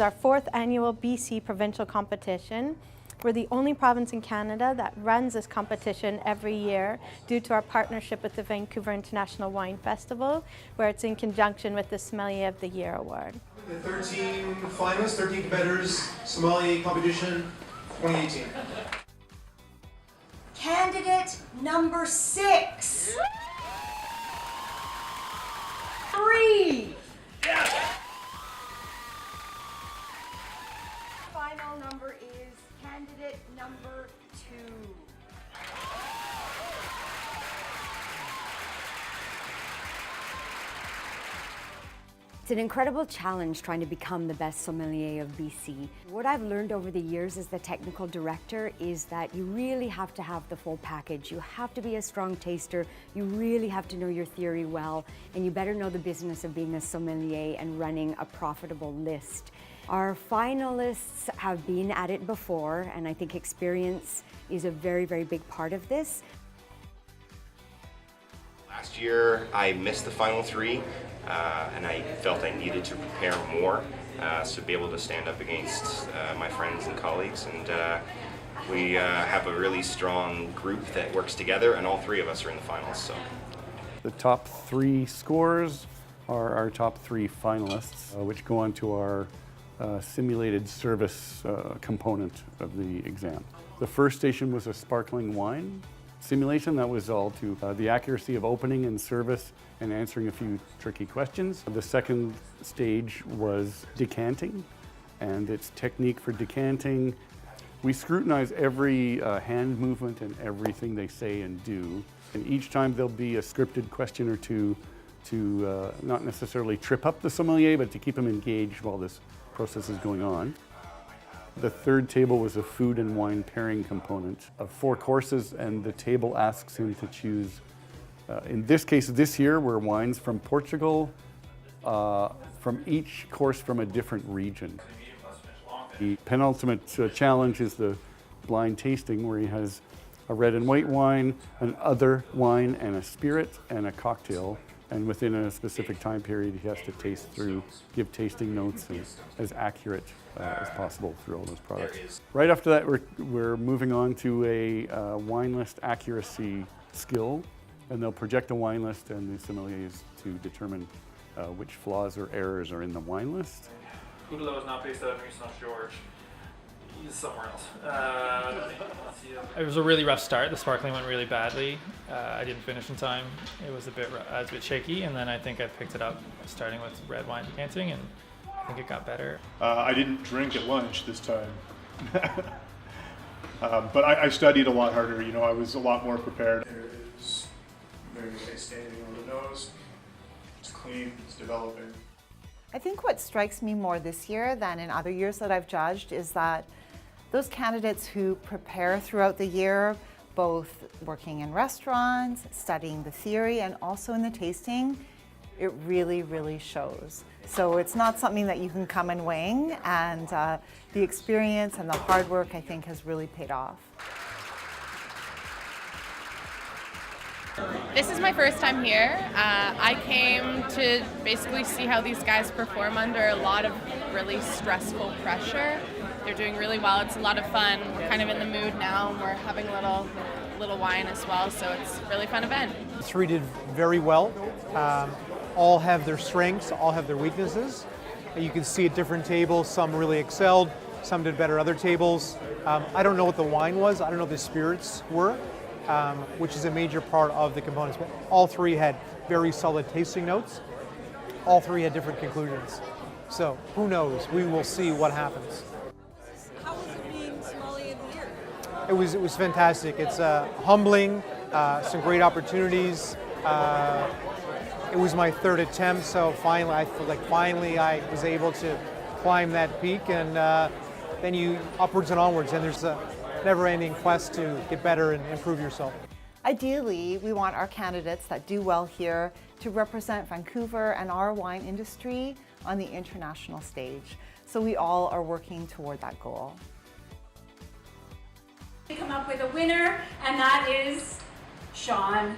is our 4th annual BC provincial competition. We're the only province in Canada that runs this competition every year due to our partnership with the Vancouver International Wine Festival, where it's in conjunction with the Sommelier of the Year award. The 13 finalists, 13 competitors, Sommelier competition 2018. Candidate number 6. 3. Final number is candidate number 2. It's an incredible challenge trying to become the best sommelier of BC. What I've learned over the years as the technical director is that you really have to have the full package. You have to be a strong taster, you really have to know your theory well, and you better know the business of being a sommelier and running a profitable list. Our finalists have been at it before, and I think experience is a very, very big part of this. Last year I missed the final 3 and I felt I needed to prepare more to be able to stand up against my friends and colleagues, and we have a really strong group that works together, and all 3 of us are in the finals. So the top 3 scores are our top 3 finalists, which go on to our simulated service component of the exam. The first station was a sparkling wine simulation. That was all to the accuracy of opening and service and answering a few tricky questions. The second stage was decanting, and its technique for decanting. We scrutinize every hand movement and everything they say and do. And each time there'll be a scripted question or two to not necessarily trip up the sommelier, but to keep him engaged while this process is going on. The third table was a food and wine pairing component of 4 courses, and the table asks him to choose, in this case this year, were wines from Portugal, from each course from a different region. The penultimate challenge is the blind tasting, where he has a red and white wine, an other wine, and a spirit, and a cocktail. And within a specific time period, he has to taste through, give tasting notes, and as accurate as possible through all those products. Right after that, we're moving on to a wine list accuracy skill, and they'll project a wine list, and the sommelier is to determine which flaws or errors are in the wine list. Goodlow is not based out of New St. George. He's somewhere else. It was a really rough start. The sparkling went really badly. I didn't finish in time. It was a bit shaky, and then I think I picked it up starting with red wine decanting, and I think it got better. I didn't drink at lunch this time, but I studied a lot harder. You know, I was a lot more prepared. It is very outstanding on the nose. It's clean. It's developing. I think what strikes me more this year than in other years that I've judged is that those candidates who prepare throughout the year, both working in restaurants, studying the theory, and also in the tasting, it really, really shows. So it's not something that you can come and wing, and the experience and the hard work, I think, has really paid off. This is my first time here. I came to basically see how these guys perform under a lot of really stressful pressure. They're doing really well. It's a lot of fun. We're kind of in the mood now, and we're having a little wine as well, so it's a really fun event. The 3 did very well. All have their strengths, all have their weaknesses. You can see at different tables, some really excelled, some did better at other tables. I don't know what the wine was. I don't know what the spirits were. Which is a major part of the components. But all 3 had very solid tasting notes. All 3 had different conclusions. So who knows? We will see what happens. How was it being Sommelier of the Year? It was fantastic. It's humbling, some great opportunities. It was my 3rd attempt, so finally I feel like I was able to climb that peak, and then you upwards and onwards, and there's a never-ending quest to get better and improve yourself. Ideally, we want our candidates that do well here to represent Vancouver and our wine industry on the international stage. So we all are working toward that goal. We come up with a winner, and that is Sean.